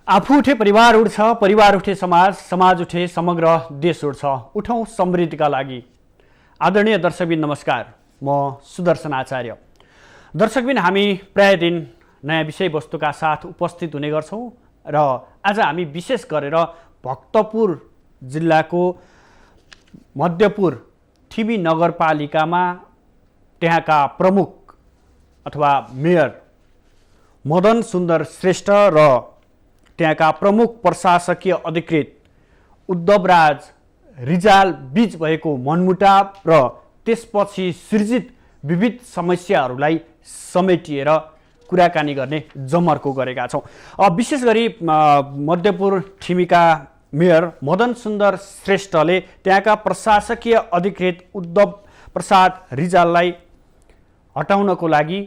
आफू उठे परिवार उठ्छ, परिवार उठे समाज, समाज उठे समग्र देश उठ्छ। उठौँ समृद्धिका लागि। आदरणीय दर्शकबिन नमस्कार, म सुदर्शन आचार्य। दर्शकबिन हामी प्राय दिन नयाँ विषयवस्तुका साथ उपस्थित हुने गर्छौँ र आज हामी विशेष गरेर भक्तपुर जिल्लाको मध्यपुर ठिमी नगरपालिकामा त्यहाँका प्रमुख अथवा मेयर मदन सुन्दर श्रेष्ठ र त्यहाँका प्रमुख प्रशासकीय अधिकृत उद्धवराज रिजाल बीच भएको मनमुटाव र त्यसपछि सृजित विविध समस्याहरूलाई समेटिएर कुराकानी गर्ने जमर्को गरेका छौँ। विशेष गरी मध्यपुर ठिमीका मेयर मदन सुन्दर श्रेष्ठले त्यहाँका प्रशासकीय अधिकृत उद्धव प्रसाद रिजाललाई हटाउनको लागि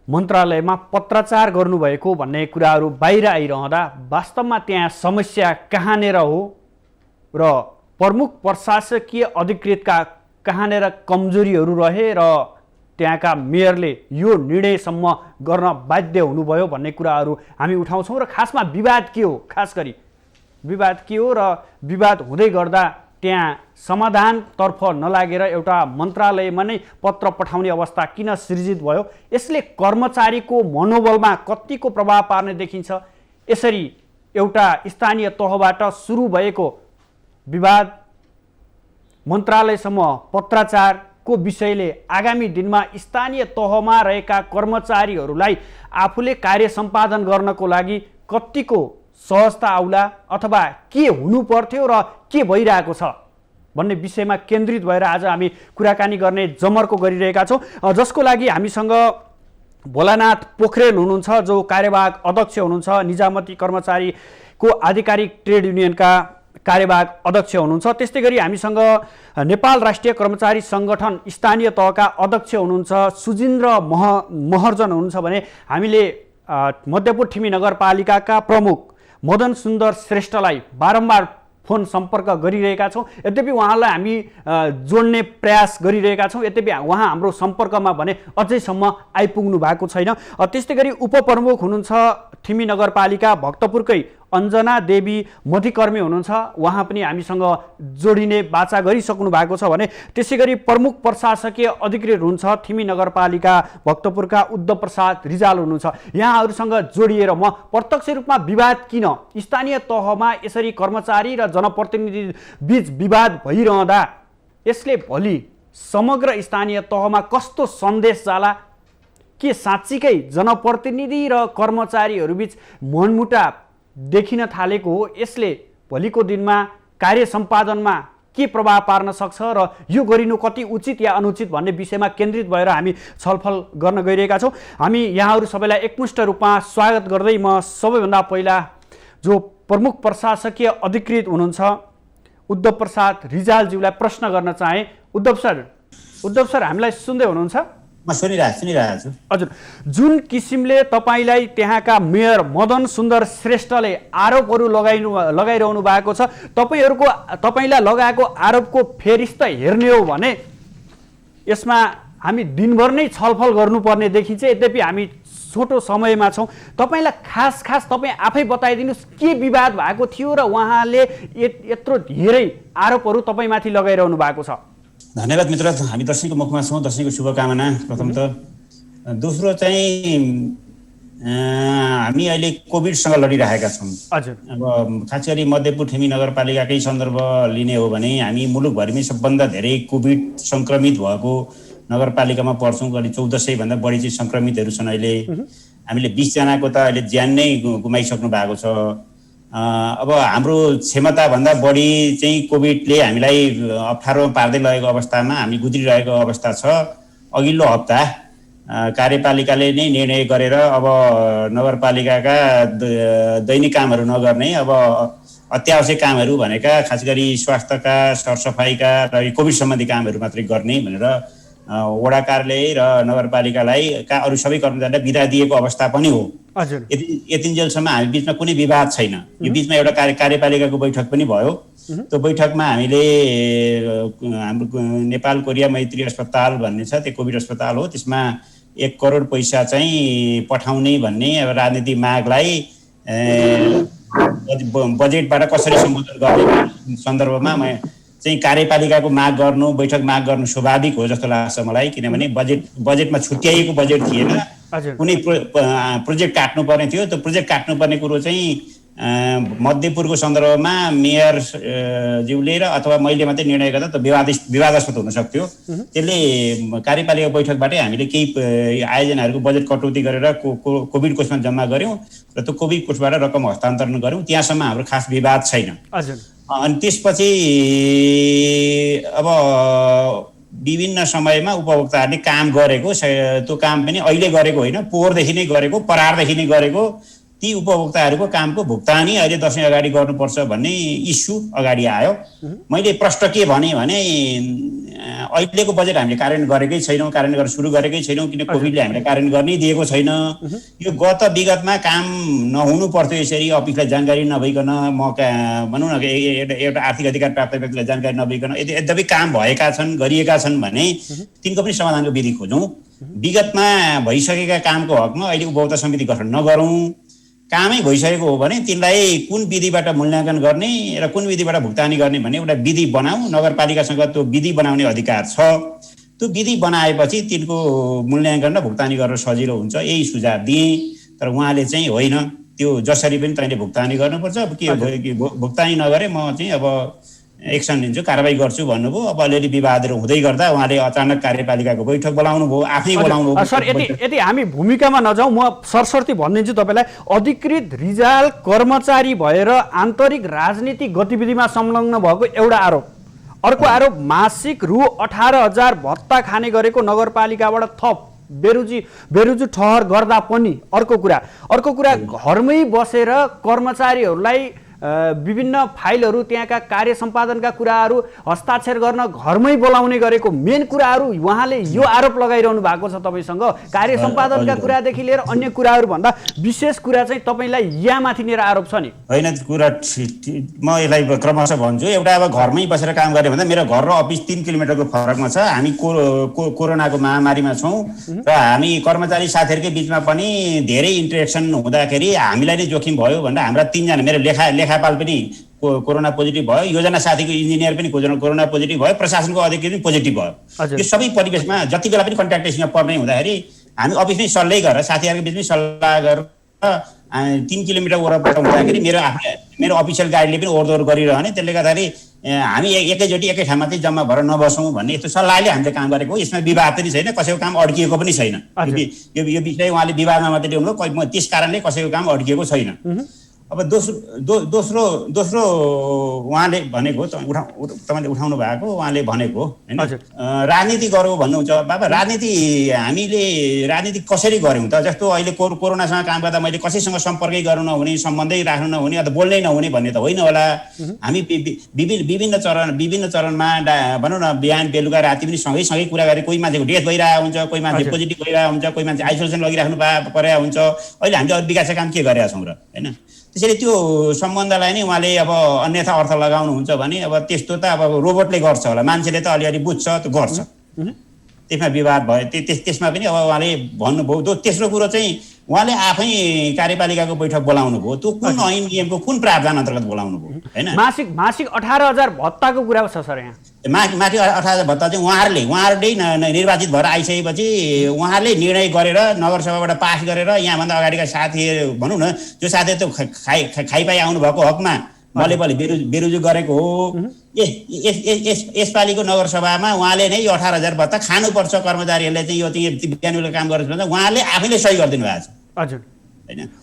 मन्त्रालयमा पत्राचार गर्नुभएको भन्ने कुराहरू बाहिर आइरहँदा वास्तवमा त्यहाँ समस्या कहाँनेर हो र प्रमुख प्रशासकीय अधिकृतका कहाँनेर कमजोरीहरू रहे र त्यहाँका मेयरले यो निर्णयसम्म गर्न बाध्य हुनुभयो भन्ने कुराहरू हामी उठाउँछौँ। र खासमा विवाद के हो, खास गरी विवाद के हो र विवाद हुँदै गर्दा त्यहाँ समाधानतर्फ नलागेर एउटा मन्त्रालयमा नै पत्र पठाउने अवस्था किन सृजित भयो, यसले कर्मचारीको मनोबलमा कतिको प्रभाव पार्ने देखिन्छ। यसरी एउटा स्थानीय तहबाट सुरु भएको विवाद मन्त्रालयसम्म पत्राचारको विषयले आगामी दिनमा स्थानीय तहमा रहेका कर्मचारीहरूलाई आफूले कार्य सम्पादन गर्नको लागि कतिको सहजता आउला अथवा के हुनु पर्थ्यो र के भइरहेको छ भन्ने विषयमा केन्द्रित भएर आज हामी कुराकानी गर्ने जमर्को गरिरहेका छौँ। जसको लागि हामीसँग भोलानाथ पोखरेल हुनुहुन्छ, जो कार्यवाहक अध्यक्ष हुनुहुन्छ, निजामती कर्मचारीको आधिकारिक ट्रेड युनियनका कार्यवाहक अध्यक्ष हुनुहुन्छ। त्यस्तै गरी हामीसँग नेपाल राष्ट्रिय कर्मचारी सङ्गठन स्थानीय तहका अध्यक्ष हुनुहुन्छ सुजिन्द्र महर्जन हुनुहुन्छ भने हामीले मध्यपुर ठिमी नगरपालिकाका प्रमुख मदन सुन्दर श्रेष्ठलाई बारम्बार फोन सम्पर्क गरिरहेका छौँ। यद्यपि उहाँलाई हामी जोड्ने प्रयास गरिरहेका छौँ, यद्यपि उहाँ हाम्रो सम्पर्कमा भने अझैसम्म आइपुग्नु भएको छैन। त्यस्तै गरी उपप्रमुख हुनुहुन्छ ठिमी नगरपालिका भक्तपुरकै अञ्जना देवी मधिकर्मी हुनुहुन्छ, उहाँ पनि हामीसँग जोडिने बाचा गरिसक्नु भएको छ भने त्यसै गरी प्रमुख प्रशासकीय अधिकृत हुनुहुन्छ ठिमी नगरपालिका भक्तपुरका उद्धव प्रसाद रिजाल हुनुहुन्छ। यहाँहरूसँग जोडिएर म प्रत्यक्ष रूपमा विवाद किन स्थानीय तहमा यसरी कर्मचारी र जनप्रतिनिधि बीच विवाद भइरहँदा यसले भोलि समग्र स्थानीय तहमा कस्तो सन्देश जाला, के साँच्चीकै जनप्रतिनिधि र कर्मचारीहरू बीच मनमुटाव देखिन थालेको हो, यसले भोलिको दिनमा कार्य सम्पादनमा के प्रभाव पार्न सक्छ र यो गरिनु कति उचित या अनुचित भन्ने विषयमा केन्द्रित भएर हामी छलफल गर्न गइरहेका छौँ। हामी यहाँहरू सबैलाई एकमुष्ट रूपमा स्वागत गर्दै म सबैभन्दा पहिला जो प्रमुख प्रशासकीय अधिकृत हुनुहुन्छ उद्धव प्रसाद रिजालज्यूलाई प्रश्न गर्न चाहे। उद्धव सर हामीलाई सुन्दै हुनुहुन्छ? म सुनिरहेको छु। हजुर, जुन किसिमले तपाईँलाई त्यहाँका मेयर मदन सुन्दर श्रेष्ठले आरोपहरू लगाइरहनु भएको छ, तपाईँलाई लगाएको आरोपको फेरिस्त हेर्ने हो भने यसमा हामी दिनभर नै छलफल गर्नुपर्ने देखिन्छ। यद्यपि हामी छोटो समयमा छौँ, तपाईँलाई खास तपाईँ आफै बताइदिनुहोस् के विवाद भएको थियो र उहाँले यत्रो धेरै आरोपहरू तपाईँमाथि लगाइरहनु भएको छ। धन्यवाद मित्र, हामी दशैंको मुखमा छौँ, दशैंको शुभकामना प्रथमत। दोस्रो चाहिँ हामी अहिले कोभिडसँग लडिरहेका छौँ। हजुर, अब खास गरी मध्यपुर ठिमी नगरपालिकाकै सन्दर्भ लिने हो भने हामी मुलुकभरिमै सबभन्दा धेरै कोभिड सङ्क्रमित भएको नगरपालिकामा पर्छौँ। करिब 1400 भन्दा बढी चाहिँ सङ्क्रमितहरू छन्। अहिले हामीले 20 जनाको त अहिले ज्यान नै गुमाइसक्नु भएको छ। अब हाम्रो क्षमताभन्दा बढी चाहिँ कोभिडले हामीलाई अप्ठ्यारोमा पार्दै लगेको अवस्थामा हामी गुज्रिरहेको अवस्था छ। अघिल्लो हप्ता कार्यपालिकाले नै निर्णय गरेर अब नगरपालिकाका दैनिक कामहरू नगर्ने, अब अत्यावश्यक कामहरू भनेका खास गरी स्वास्थ्यका, सरसफाइका र कोभिड सम्बन्धी कामहरू मात्रै गर्ने भनेर वडा कार्यालय र नगरपालिकालाई अरू सबै कर्मचारीलाई बिदा दिएको अवस्था पनि हो। यतिन्जेलसम्म हामी बिचमा कुनै विवाद छैन। यो बिचमा एउटा कार्यपालिकाको बैठक पनि भयो। त्यो बैठकमा हामीले हाम्रो नेपाल कोरिया मैत्री अस्पताल भन्ने छ, त्यो कोभिड अस्पताल हो, त्यसमा 1 करोड पैसा चाहिँ पठाउने भन्ने अब राजनीतिक मागलाई बजेटबाट कसरी सम्बोधन गर्ने सन्दर्भमा म चाहिँ कार्यपालिकाको माग गर्नु, बैठक माग गर्नु स्वाभाविक हो जस्तो लाग्छ मलाई। किनभने बजेटमा छुट्याइएको बजेट थिएन, कुनै प्रोजेक्ट काट्नुपर्ने थियो। त्यो प्रोजेक्ट काट्नुपर्ने कुरो चाहिँ मध्यपुरको सन्दर्भमा मेयर ज्यूले र अथवा मैले मात्रै निर्णय गर्दा त विवादास्पद हुन सक्थ्यो। त्यसले कार्यपालिका बैठकबाटै हामीले केही आयोजनाहरूको बजेट कटौती गरेर कोभिड कोषमा जम्मा गऱ्यौँ र त्यो कोभिड कोषबाट रकम हस्तान्तरण गऱ्यौँ। त्यहाँसम्म हाम्रो खास विवाद छैन। अनि त्यसपछि अब विभिन्न समयमा उपभोक्ताहरूले काम गरेको, त्यो काम पनि अहिले गरेको होइन, पोहोरदेखि नै गरेको, परारदेखि नै गरेको ती उपभोक्ताहरूको कामको भुक्तानी अहिले दसैँ अगाडि गर्नुपर्छ भन्ने इस्यु अगाडि आयो। मैले प्रश्न के भने अहिलेको बजेट हामीले कार्यान्वयन गरेकै छैनौँ, कार्यान्वयन गर्न सुरु गरेकै छैनौँ, किन कोभिडले हामीले कार्यान्वयन गर्नै दिएको छैन। यो विगतमा काम नहुनु पर्थ्यो। यसरी अफिसलाई जानकारी नभइकन भनौँ न एउटा आर्थिक अधिकार प्राप्त व्यक्तिलाई जानकारी नभइकन यद्यपि काम भएका छन्, गरिएका छन् भने तिनको पनि समाधानको विधि खोजौँ। विगतमा भइसकेका कामको हकमा अहिले उपभोक्ता समिति गठन नगरौँ। कामै भइसकेको हो भने तिनलाई कुन विधिबाट मूल्याङ्कन गर्ने र कुन विधिबाट भुक्तानी गर्ने भन्ने एउटा विधि बनाऊ। नगरपालिकासँग त्यो विधि बनाउने अधिकार छ। त्यो विधि बनाएपछि तिनको मूल्याङ्कन र भुक्तानी गर्न सजिलो हुन्छ, यही सुझाव दिएँ। तर उहाँले चाहिँ होइन, त्यो जसरी पनि तैँले भुक्तानी गर्नुपर्छ, के भुक्तानी नगरे म चाहिँ अब एक्सन लिन्छु, कारबाही गर्छु भन्नुभयो। अब अलिअलि विवादहरू हुँदै गर्दा उहाँले अचानक कार्यपालिकाको बैठक बोलाउनु भयो, आफै बोलाउनु भयो। सर, यदि हामी भूमिकामा नजाउँ, म सरसर्ती भनिदिन्छु तपाईँलाई। अधिकृत रिजाल कर्मचारी भएर आन्तरिक राजनीतिक गतिविधिमा संलग्न भएको एउटा आरोप। अर्को आरोप, मासिक रु 18,000 भत्ता खाने गरेको नगरपालिकाबाट थप बेरुजु ठहर गर्दा पनि अर्को कुरा घरमै बसेर कर्मचारीहरूलाई विभिन्न फाइलहरू, त्यहाँका कार्य सम्पादनका कुराहरू हस्ताक्षर गर्न घरमै बोलाउने गरेको मेन कुराहरू उहाँले यो आरोप लगाइरहनु भएको छ तपाईँसँग। कार्य सम्पादनका कुरादेखि लिएर अन्य कुराहरू भन्दा विशेष कुरा चाहिँ तपाईँलाई यहाँमाथि लिएर आरोप छ नि? होइन, कुरा म यसलाई क्रमशः भन्छु। एउटा अब घरमै बसेर काम गर्ने भन्दा मेरो घर र अफिस 3 किलोमिटरको फरकमा छ। हामी कोरोनाको महामारीमा छौँ र हामी कर्मचारी साथीहरूकै बिचमा पनि धेरै इन्टरेक्सन हुँदाखेरि हामीलाई नै जोखिम भयो भनेर हाम्रा 3 जना, मेरो लेखापाल पनि कोरोना पोजिटिभ भयो, योजना साथीको इन्जिनियर पनि कोरोना पोजिटिभ भयो, प्रशासनको अधिकारी पनि पोजिटिभ भयो। यो सबै परिवेशमा जति बेला पनि कन्ट्याक्टेसनमा पर्ने हुँदाखेरि हामी अफिसमै सल्लाह गरेर, साथीहरूको बिचमै सल्लाह गरेर 3 किलोमिटर वरपर हुँदाखेरि मेरो अफिसियल गाडीले पनि ओहोरदोहोर गरिरहने। त्यसले गर्दाखेरि हामी एकैचोटि एकै ठाउँमा चाहिँ जम्मा भएर नबसौँ भन्ने यस्तो सल्लाहले हामीले काम गरेको हो। यसमा विवाद पनि छैन, कसैको काम अड्किएको पनि छैन। यो विषय उहाँले विवादमा मात्रै ल्याउनुभयो, त्यस कारणले कसैको काम अड्किएको छैन। अब दोस्रो उहाँले भनेको, तपाईँले उठाउनु भएको, उहाँले भनेको होइन, राजनीति गरौँ भन्नुहुन्छ। बाबा, राजनीति कसरी गऱ्यौँ त? जस्तो अहिले कोरोनासँग काम गर्दा मैले कसैसँग सम्पर्कै गर्नु नहुने, सम्बन्धै राख्नु नहुने अथवा बोल्नै नहुने भन्ने त होइन होला। हामी विभिन्न चरणमा भनौँ न, बिहान बेलुका राति पनि सँगै कुरा गरे। कोही मान्छेको डेथ भइरहेको हुन्छ, कोही मान्छे पोजिटिभ भइरहेको हुन्छ, कोही मान्छे आइसोलेसन लगिराख्नु परेको हुन्छ। अहिले हामीले अरू विकासका काम के गरेका छौँ र, होइन? त्यसैले त्यो सम्बन्धलाई नै उहाँले अब अन्यथा अर्थ लगाउनुहुन्छ भने अब त्यस्तो त अब रोबोटले गर्छ होला, मान्छेले त अलिअलि बुझ्छ, त्यो गर्छ। त्यसमा विवाद भयो, त्यसमा पनि अब उहाँले भन्नुभयो। तेस्रो कुरो चाहिँ उहाँले आफै कार्यपालिकाको बैठक बोलाउनु भयो। त्यो कुन ऐन नियमको कुन प्रावधान अन्तर्गत बोलाउनु भयो, होइन? मासिक 18,000 भत्ताको कुरा छ सर। यहाँ माथि 18,000 भत्ता चाहिँ उहाँहरूले निर्वाचित भएर आइसकेपछि उहाँले निर्णय गरेर नगरसभाबाट पास गरेर यहाँभन्दा अगाडिका साथीहरू, भनौँ न, जो साथीहरू त्यो खाइपाइ आउनुभएको हकमा मैले बेरुजु गरेको हो। यसपालिको नगरसभामा उहाँले नै यो 18,000 भत्ता खानुपर्छ कर्मचारीहरूले चाहिँ, यो चाहिँ बिहान बेलुका काम गर्छ भन्दा उहाँले आफैले सही गरिदिनु भएको छ। हजुर,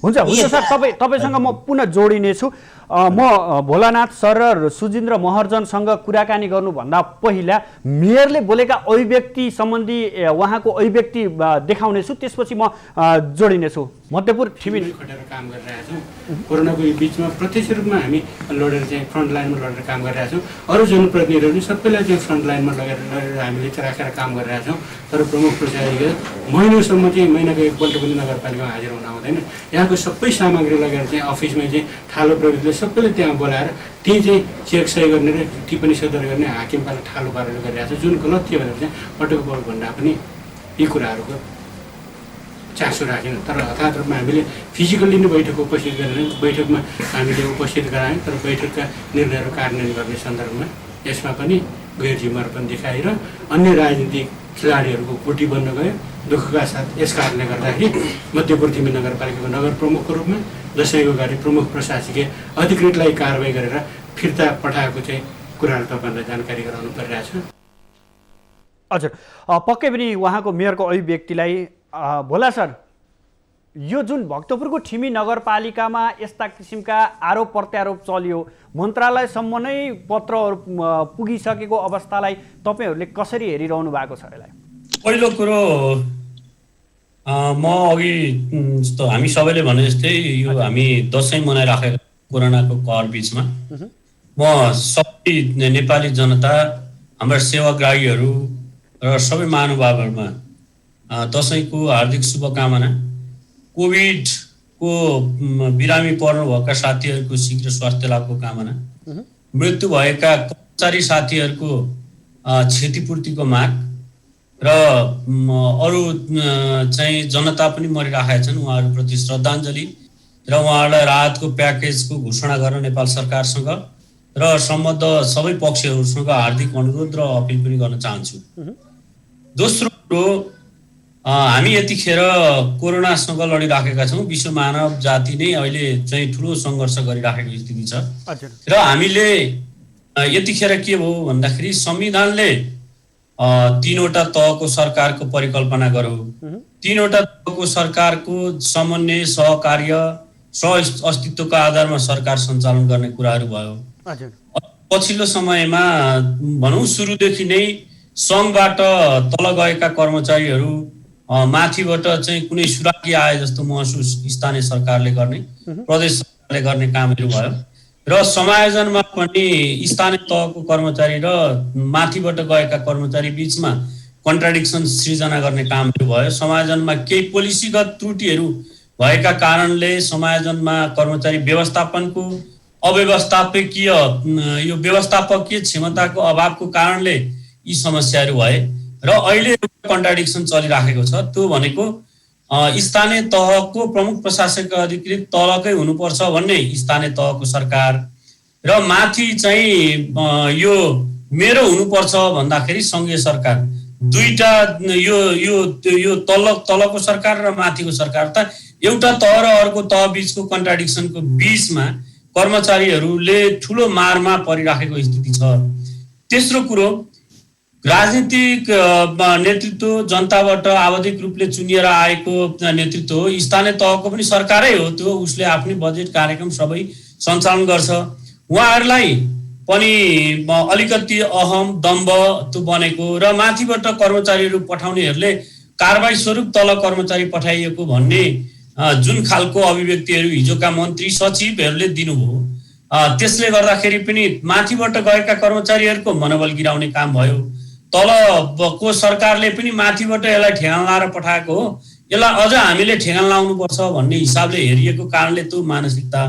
हुन्छ सर। तपाईँसँग म पुनः जोडिनेछु। म भोलानाथ सर र सुजिन्द्र महर्जनसँग कुराकानी गर्नुभन्दा पहिला मेयरले बोलेका अभिव्यक्ति सम्बन्धी उहाँको अभिव्यक्ति देखाउनेछु, त्यसपछि म जोडिनेछु। मध्यपुर ठिमी खटेर काम गरिरहेका छौँ। कोरोनाको बिचमा प्रत्यक्ष रूपमा हामी लडेर चाहिँ फ्रन्ट लाइनमा लडेर काम गरिरहेका छौँ। अरू जनप्रतिनिधिहरू पनि सबैलाई चाहिँ फ्रन्ट लाइनमा लगेर हामीले चाहिँ राखेर काम गरिरहेका छौँ। तर प्रमुख प्रशासनिक महिनौसम्म चाहिँ महिनाको एकपल्ट पनि नगरपालिकामा हाजिर हुन आउँदैन। यहाँको सबै सामग्री लगेर चाहिँ अफिसमै चाहिँ ठालो प्रविधिले सबैले त्यहाँ बोलाएर त्यही चाहिँ चेक सही गर्ने र टिप्पणी सदर गर्ने हाकिमपाले ठालो पारेर गरिरहेको छ, जुन गलत थियो भनेर चाहिँ पटक भन्दा पनि यी कुराहरूको चासो राखेन। तर हठात रूपमा हामीले फिजिकल्ली नै बैठक उपस्थित गरेर बैठकमा हामीले उपस्थित गरायौँ। तर बैठकका निर्णयहरू कार्यान्वयन गर्ने सन्दर्भमा यसमा पनि गैर जिम्मेवारपन देखाएर अन्य राजनीतिक खेलाडीहरूको गुटी बन्न गयो। दुःखका साथ यस कारणले गर्दाखेरि मध्यपूर्वी नगरपालिकाको नगर प्रमुखको रूपमा दसैँको गरी प्रमुख प्रशासकीय अधिकृतलाई कारबाही गरेर फिर्ता पठाएको चाहिँ कुराहरू तपाईँहरूलाई जानकारी गराउनु परिरहेछ। हजुर, पक्कै पनि उहाँको मेयरको अभिव्यक्तिलाई भोला सर, यो जुन भक्तपुरको ठिमी नगरपालिकामा यस्ता किसिमका आरोप प्रत्यारोप चल्यो, मन्त्रालयसम्म नै पत्रहरू पुगिसकेको अवस्थालाई तपाईँहरूले कसरी हेरिरहनु भएको छ यसलाई? पहिलो कुरो म अघि जस्तो हामी सबैले भने जस्तै यो हामी दसैँ मनाइराखेको कोरोनाको कहर बिचमा म सबै नेपाली जनता, हाम्रा सेवाग्राहीहरू र सबै महानुभावहरूमा दसैँको हार्दिक शुभकामना। कोभिडको बिरामी पर्नुभएका साथीहरूको शीघ्र स्वास्थ्य लाभको कामना, मृत्यु भएका कर्मचारी साथीहरूको क्षतिपूर्तिको माग र अरू चाहिँ जनता पनि मरिरहेका छन् उहाँहरूप्रति श्रद्धाञ्जली र उहाँहरूलाई राहतको प्याकेजको घोषणा गर्न नेपाल सरकारसँग र सम्बद्ध सबै पक्षहरूसँग हार्दिक अनुरोध र अपिल पनि गर्न चाहन्छु। दोस्रो कुरो, हामी यतिखेर कोरोनासँग लडिराखेका छौँ। विश्व मानव जाति नै अहिले चाहिँ ठुलो सङ्घर्ष गरिराखेको स्थिति छ र हामीले यतिखेर के भयो भन्दाखेरि संविधानले 3वटा तहको सरकारको परिकल्पना गर्यो। 3वटा तहको सरकारको समन्वय, सहकार्य, अस्तित्वको आधारमा सरकार सञ्चालन गर्ने कुराहरू भयो। पछिल्लो समयमा भनौँ सुरुदेखि नै सङ्घबाट तल गएका कर्मचारीहरू माथिबाट चाहिँ कुनै सुराकी आए जस्तो महसुस स्थानीय सरकारले गर्ने, प्रदेश सरकारले गर्ने कामहरू भयो र समायोजनमा पनि स्थानीय तहको कर्मचारी र माथिबाट गएका कर्मचारी बिचमा कन्ट्राडिक्सन सृजना गर्ने कामहरू भयो। समायोजनमा केही पोलिसीगत त्रुटिहरू भएका कारणले समायोजनमा कर्मचारी व्यवस्थापनको अव्यवस्थापकीय यो व्यवस्थापकीय क्षमताको अभावको कारणले यी समस्याहरू भए र अहिले कन्ट्राडिक्सन चलिराखेको छ। त्यो भनेको स्थानीय तहको प्रमुख प्रशासकीय अधिकृत तलकै हुनुपर्छ भन्ने स्थानीय तहको सरकार र माथि चाहिँ यो मेरो हुनुपर्छ भन्दाखेरि सङ्घीय सरकार, दुईटा यो तलको सरकार र माथिको सरकार, त एउटा तह र अर्को तह बिचको कन्ट्राडिक्सनको बिचमा कर्मचारीहरूले ठुलो मारमा परिराखेको स्थिति छ। तेस्रो कुरो, राजनीतिक नेतृत्व जनताबाट आवधिक रूपले चुनिएर आएको नेतृत्व हो। स्थानीय तहको पनि सरकारै हो, त्यो उसले आफ्नै बजेट कार्यक्रम सबै सञ्चालन गर्छ। उहाँहरूलाई पनि अलिकति अहम दम्ब त्यो बनेको र माथिबाट कर्मचारीहरू पठाउनेहरूले कारबाही स्वरूप तल कर्मचारी पठाइएको भन्ने जुन खालको अभिव्यक्तिहरू हिजोका मन्त्री सचिवहरूले दिनुभयो, त्यसले गर्दाखेरि पनि माथिबाट गएका कर्मचारीहरूको मनोबल गिराउने काम भयो। तलको सरकारले पनि माथिबाट यसलाई ठेगान लाएर पठाएको हो, यसलाई अझ हामीले ठेगान लाउनुपर्छ भन्ने हिसाबले हेरिएको कारणले त्यो मानसिकता।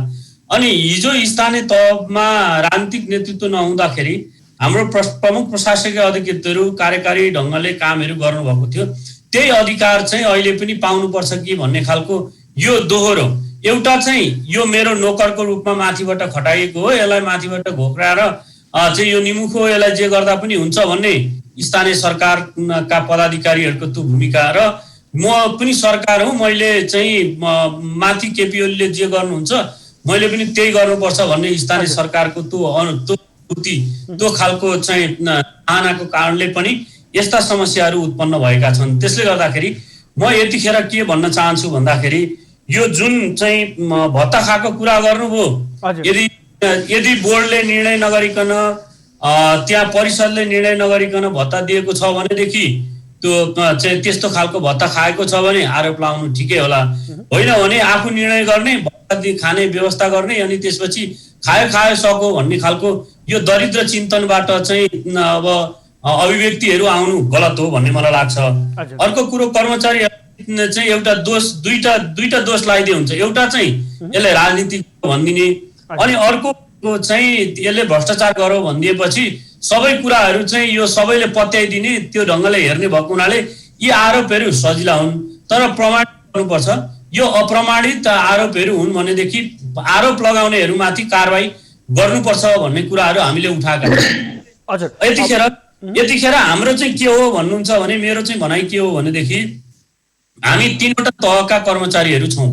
अनि हिजो स्थानीय तहमा राजनीतिक नेतृत्व नहुँदाखेरि हाम्रो प्रमुख प्रशासकीय अधिकृतहरू कार्यकारी ढङ्गले कामहरू गर्नुभएको थियो, त्यही अधिकार चाहिँ अहिले पनि पाउनुपर्छ कि भन्ने खालको यो दोहोरो। एउटा चाहिँ यो मेरो नोकरको रूपमा माथिबाट खटाइएको हो, यसलाई माथिबाट घोक्राएर चाहिँ यो निमुखो, यसलाई जे गर्दा पनि हुन्छ भन्ने स्थानीय सरकारका पदाधिकारीहरूको त्यो भूमिका र म पनि सरकार हुँ, मैले चाहिँ माथि केपी ओलीले जे गर्नुहुन्छ मैले पनि त्यही गर्नुपर्छ भन्ने स्थानीय सरकारको त्यो खालको चाहिँ चाहनाको कारणले पनि यस्ता समस्याहरू उत्पन्न भएका छन्। त्यसले गर्दाखेरि म यतिखेर के भन्न चाहन्छु भन्दाखेरि यो जुन चाहिँ भत्ता खाएको कुरा गर्नुभयो, यदि बोर्डले निर्णय नगरिकन त्यहाँ परिषदले निर्णय नगरिकन भत्ता दिएको छ भनेदेखि त्यो चाहिँ त्यस्तो खालको भत्ता खाएको छ भने आरोप लाउनु ठिकै होला, होइन भने आफू निर्णय गर्ने, भत्ता खाने व्यवस्था गर्ने, अनि त्यसपछि खायो सक्यो भन्ने खालको यो दरिद्र चिन्तनबाट चाहिँ अब अभिव्यक्तिहरू आउनु गलत हो भन्ने मलाई लाग्छ। अर्को कुरो, कर्मचारी चाहिँ एउटा दोष दुईटा दोष लगाइदिए हुन्छ। एउटा चाहिँ यसले राजनीतिक भनिदिने, अनि अर्को चाहिँ यसले भ्रष्टाचार गर्यो भनिदिएपछि सबै कुराहरू चाहिँ यो सबैले पत्याइदिने, त्यो ढङ्गले हेर्ने भएको हुनाले यी आरोपहरू सजिला हुन्। तर प्रमाणित गर्नुपर्छ। यो अप्रमाणित आरोपहरू हुन् भनेदेखि आरोप लगाउनेहरूमाथि कारबाही गर्नुपर्छ भन्ने कुराहरू हामीले उठाएका छौँ। यतिखेर हाम्रो चाहिँ के हो भन्नुहुन्छ भने मेरो चाहिँ भनाइ के हो भनेदेखि हामी 3वटा तहका कर्मचारीहरू छौँ।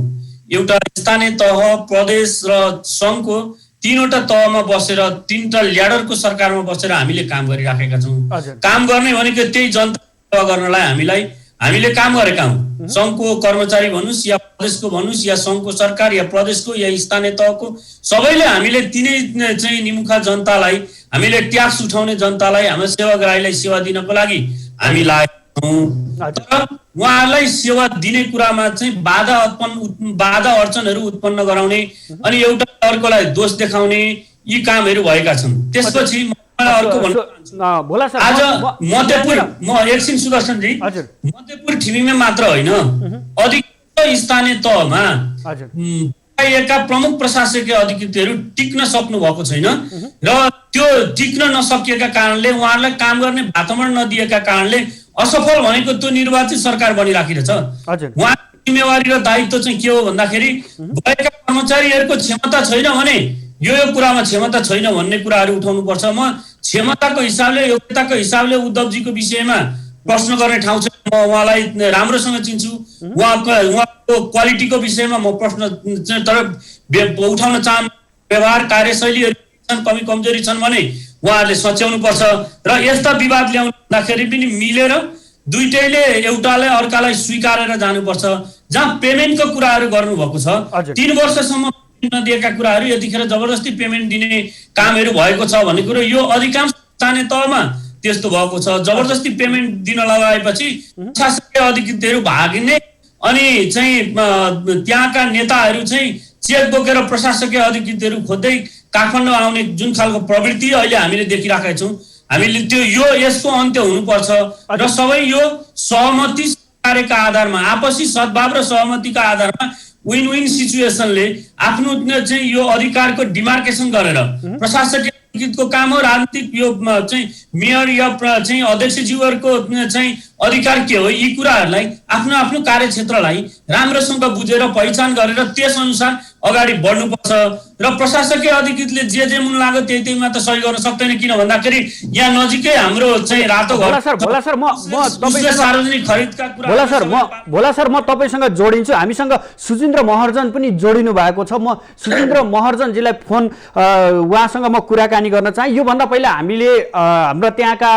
एउटा स्थानीय तह, प्रदेश र सङ्घको 3वटा तहमा बसेर 3टा ल्याडरको सरकारमा बसेर हामीले काम गरिराखेका छौँ। काम गर्ने भनेको त्यही जनता सेवा गर्नलाई हामीले काम गरेका हौँ। सङ्घको कर्मचारी भन्नुहोस् या प्रदेशको भन्नुहोस् या सङ्घको सरकार या प्रदेशको या स्थानीय तहको सबैले हामीले तिनै चाहिँ निमुखा जनतालाई, हामीले ट्याक्स उठाउने जनतालाई, हाम्रो सेवाग्राहीलाई सेवा दिनको लागि हामी लागेका छौँ। तर उहाँहरूलाई सेवा दिने कुरामा चाहिँ बाधा अडचनहरू उत्पन्न गराउने अनि एउटा अर्कोलाई दोष देखाउने यी कामहरू भएका छन्। त्यसपछि आज एकछिन सुदर्शनजी, मध्यपुर ठिमीमा मात्र होइन, अधिकांश स्थानीय तहमा पाइएका प्रमुख प्रशासकीय अधिकृतहरू टिक्न सक्नु भएको छैन र त्यो टिक्न नसकिएका कारणले उहाँहरूलाई काम गर्ने वातावरण नदिएका कारणले असफल भनेको त्यो निर्वाचित सरकार बनिराखिरहेछ। उहाँको जिम्मेवारी र दायित्व चाहिँ के हो भन्दाखेरि भएका कर्मचारीहरूको क्षमता छैन भने यो कुरामा क्षमता छैन भन्ने कुराहरू उठाउनुपर्छ। म क्षमताको हिसाबले, योग्यताको हिसाबले उद्धवजीको विषयमा प्रश्न गर्ने ठाउँ छ। म उहाँलाई राम्रोसँग चिन्छु, उहाँको क्वालिटीको विषयमा म प्रश्न तर उठाउन चाहन्छु। व्यवहार, कार्यशैलीहरू छन्, कमी कमजोरी छन् भने उहाँहरूले सच्याउनुपर्छ र यस्ता विवाद ल्याउँदाखेरि पनि मिलेर दुईटैले एउटाले अर्कालाई स्वीकारेर जानुपर्छ। जहाँ पेमेन्टको कुराहरू गर्नुभएको छ, 3 वर्षसम्म नदिएका कुराहरू यतिखेर जबरजस्ती पेमेन्ट दिने कामहरू भएको छ भन्ने कुरो यो अधिकांश स्थानीय तहमा त्यस्तो भएको छ। जबरजस्ती पेमेन्ट दिन लगाएपछि प्रशासकीय अधिकृतहरू भागिने अनि चाहिँ त्यहाँका नेताहरू चाहिँ चेक बोकेर प्रशासकीय अधिकृतहरू खोज्दै काठमाडौँ आउने जुन खालको प्रवृत्ति अहिले हामीले देखिराखेका छौँ, हामीले यसको अन्त्य हुनुपर्छ र सबै यो सहमति कार्यका आधारमा, आपसी सद्भाव र सहमतिका आधारमा विन विन सिचुएसनले आफ्नो चाहिँ यो अधिकारको डिमार्केसन गरेर प्रशासकीय को काम हो, राजनीतिक यो चाहिँ मेयर या चाहिँ अध्यक्षज्यूहरूको चाहिँ अधिकार के हो, यी कुराहरूलाई आफ्नो आफ्नो कार्यक्षेत्रलाई राम्रोसँग बुझेर पहिचान गरेर त्यस अनुसार अगाडि बढ्नुपर्छ र प्रशासकीय अधिकृतले जे मुन लाग्यो त्यहीमा त सही गर्न सक्दैन। किन भन्दाखेरि यहाँ नजिकै हाम्रो चाहिँ रातो घर सार्वजनिक खरिदका कुरा। भोला सर म तपाईसँग जोडिन्छु। हामीसँग सुजिन्द्र महर्जन पनि जोडिनु भएको छ। म सुजिन्द्र महर्जनजीलाई फोन उहाँसँग म कुराकानी गर्न चाहे। योभन्दा पहिला हामीले हाम्रो त्यहाँका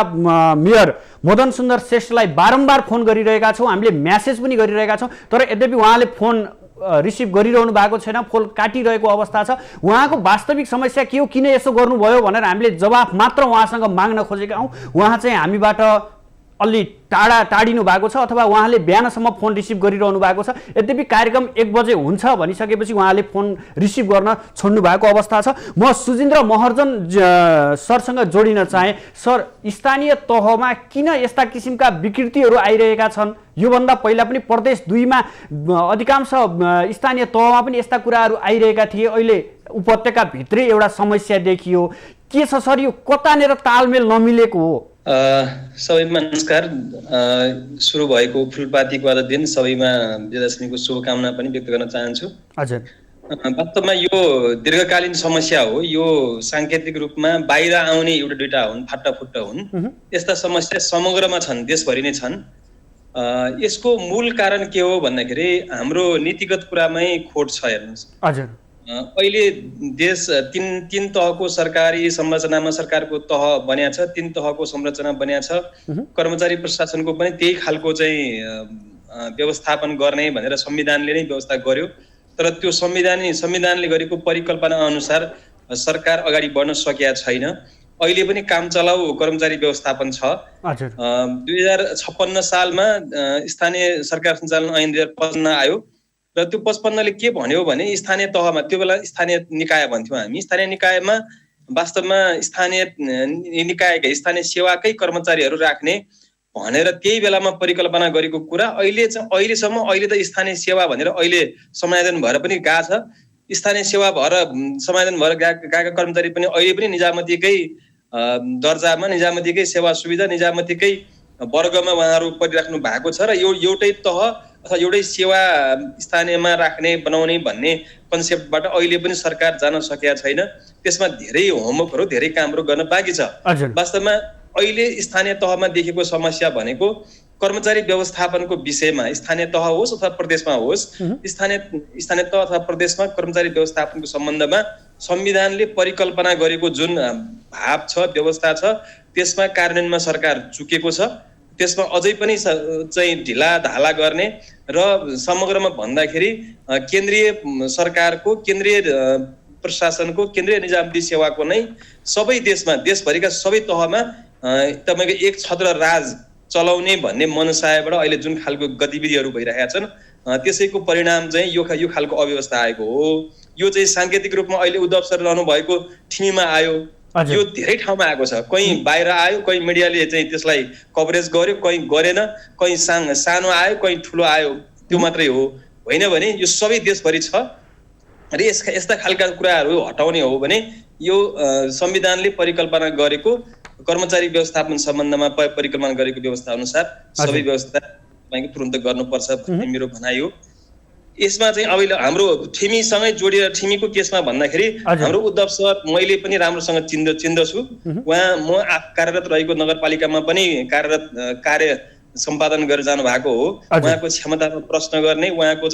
मेयर मदन सुन्दर श्रेष्ठलाई बारम्बार फोन गरिरहेका छौँ, हामीले म्यासेज पनि गरिरहेका छौँ, तर यद्यपि उहाँले फोन रिसिभ गरिरहनु भएको छैन, फोन काटिरहेको अवस्था छ। उहाँको वास्तविक समस्या के हो, किन यसो गर्नुभयो भनेर हामीले जवाफ मात्र उहाँसँग माग्न खोजेका हौँ। उहाँ चाहिँ हामीबाट अलि टाढिनु भएको छ अथवा उहाँले बिहानसम्म फोन रिसिभ गरिरहनु भएको छ। यद्यपि कार्यक्रम 1 बजे हुन्छ भनिसकेपछि उहाँले फोन रिसिभ गर्न छोड्नु भएको अवस्था छ। म सुजिन्द्र महर्जन सरसँग जोडिन चाहे। सर, स्थानीय तहमा किन यस्ता किसिमका विकृतिहरू आइरहेका छन्? योभन्दा पहिला पनि प्रदेश 2 मा अधिकांश स्थानीय तहमा पनि यस्ता कुराहरू आइरहेका थिए। अहिले उपत्यकाभित्रै एउटा समस्या देखियो। के छ सर, यो कतानेर तालमेल नमिलेको हो? सबैमा नमस्कार। सुरु भएको फुलपातीको आज दिन सबैमा विजयादशमीको शुभकामना पनि व्यक्त गर्न चाहन्छु। हजुर, वास्तवमा यो दीर्घकालीन समस्या हो। यो सांकेतिक रूपमा बाहिर आउने एउटा दुईटा हुन्, फाटाफुट्टा हुन्। यस्ता समस्या समग्रमा छन्, देशभरि नै छन्। यसको मूल कारण के हो भन्दाखेरि हाम्रो नीतिगत कुरामै खोट छ। हेर्नुहोस्, हजुर, अहिले देश तीन तहको सरकारी संरचनामा सरकारको तह बन्या छ, 3 तहको संरचना बन्या छ। कर्मचारी प्रशासनको पनि त्यही खालको चाहिँ व्यवस्थापन गर्ने भनेर संविधानले नै व्यवस्था गर्यो। तर त्यो संविधानले गरेको परिकल्पना अनुसार सरकार अगाडि बढ्न सकेका छैन। अहिले पनि काम चलाउ कर्मचारी व्यवस्थापन छ। 2056 सालमा स्थानीय सरकार सञ्चालन ऐन 2055 आयो र त्यो 55ले के भन्यो भने स्थानीय तहमा, त्यो बेला स्थानीय निकाय भन्थ्यौँ हामी, स्थानीय निकायमा वास्तवमा स्थानीय निकायका स्थानीय सेवाकै कर्मचारीहरू राख्ने भनेर त्यही बेलामा परिकल्पना गरेको कुरा अहिलेसम्म त स्थानीय सेवा भनेर अहिले समायोजन भएर पनि गएको छ। स्थानीय सेवा भएर समायोजन भएर गएका कर्मचारी पनि अहिले पनि निजामतीकै दर्जामा, निजामतीकै सेवा सुविधा, निजामतीकै वर्गमा उहाँहरू परिराख्नु भएको छ र यो एउटै तह अथवा एउटै सेवा स्थानीयमा राख्ने बनाउने भन्ने कन्सेप्टबाट अहिले पनि सरकार जान सकेका छैन। त्यसमा धेरै होमवर्कहरू धेरै कामहरू गर्न बाँकी छ। वास्तवमा अहिले स्थानीय तहमा देखेको समस्या भनेको कर्मचारी व्यवस्थापनको विषयमा स्थानीय तह होस् अथवा प्रदेशमा होस्, स्थानीय तह अथवा प्रदेशमा कर्मचारी व्यवस्थापनको सम्बन्धमा संविधानले परिकल्पना गरेको जुन भाव छ, व्यवस्था छ, त्यसमा कार्यान्वयनमा सरकार चुकेको छ। त्यसमा अझै पनि चाहिँ ढिला धाला गर्ने र समग्रमा भन्दाखेरि केन्द्रीय सरकारको, केन्द्रीय प्रशासनको, केन्द्रीय निजामती सेवाको नै सबै देशमा, देशभरिका सबै तहमा तपाईँको एक छत्र राज चलाउने भन्ने मनसायबाट अहिले जुन खालको गतिविधिहरू भइरहेका छन्, त्यसैको परिणाम चाहिँ यो खालको अव्यवस्था आएको हो। यो चाहिँ साङ्केतिक रूपमा अहिले उद्धव सर रहनु भएको ठिमीमा आयो, यो धेरै ठाउँमा आएको छ। कहीँ बाहिर आयो, कहीँ मिडियाले चाहिँ त्यसलाई कभरेज गर्यो, कहीँ गरेन, कहीँ सानो आयो, कहीँ ठुलो आयो, त्यो मात्रै हो। होइन भने यो सबै देशभरि छ र यस्ता खालका कुराहरू हटाउने हो भने यो संविधानले परिकल्पना गरेको कर्मचारी व्यवस्थापन सम्बन्धमा परिकल्पना गरेको व्यवस्था अनुसार सबै व्यवस्था तुरन्त गर्नुपर्छ भन्ने मेरो भनाइ हो। यसमा चाहिँ अब हाम्रो ठिमीसँगै जोडिएर ठिमीको केसमा भन्दाखेरि हाम्रो उद्धव सर मैले पनि राम्रोसँग चिन्दछु। म कार्यरत रहेको नगरपालिकामा पनि कार्य सम्पादन गरेर जानु भएको हो। उहाँको क्षमतामा प्रश्न गर्ने, उहाँको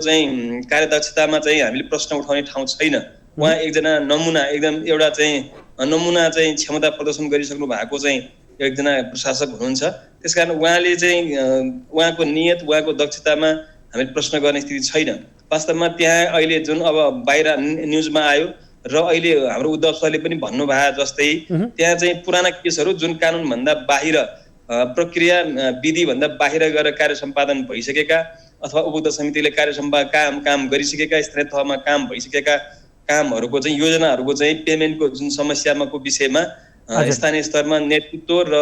चाहिँ कार्यदक्षतामा चाहिँ हामीले प्रश्न उठाउने ठाउँ छैन। उहाँ एकजना नमुना, एकदम एउटा चाहिँ नमुना चाहिँ क्षमता प्रदर्शन गरिसक्नु भएको चाहिँ एकजना प्रशासक हुनुहुन्छ। त्यसकारण उहाँले चाहिँ उहाँको नियत, उहाँको दक्षतामा हामीले प्रश्न गर्ने स्थिति छैन। वास्तवमा त्यहाँ अहिले जुन अब बाहिर न्युजमा आयो र अहिले हाम्रो उद्धव सरले पनि भन्नुभयो जस्तै त्यहाँ चाहिँ पुराना केसहरू जुन कानुनभन्दा बाहिर, प्रक्रिया विधिभन्दा बाहिर गएर कार्य सम्पादन भइसकेका अथवा उपभोक्ता समितिले काम गरिसकेका, स्थानीय तहमा काम भइसकेका कामहरूको चाहिँ योजनाहरूको चाहिँ पेमेन्टको जुन समस्याको विषयमा स्थानीय स्तरमा नेतृत्व र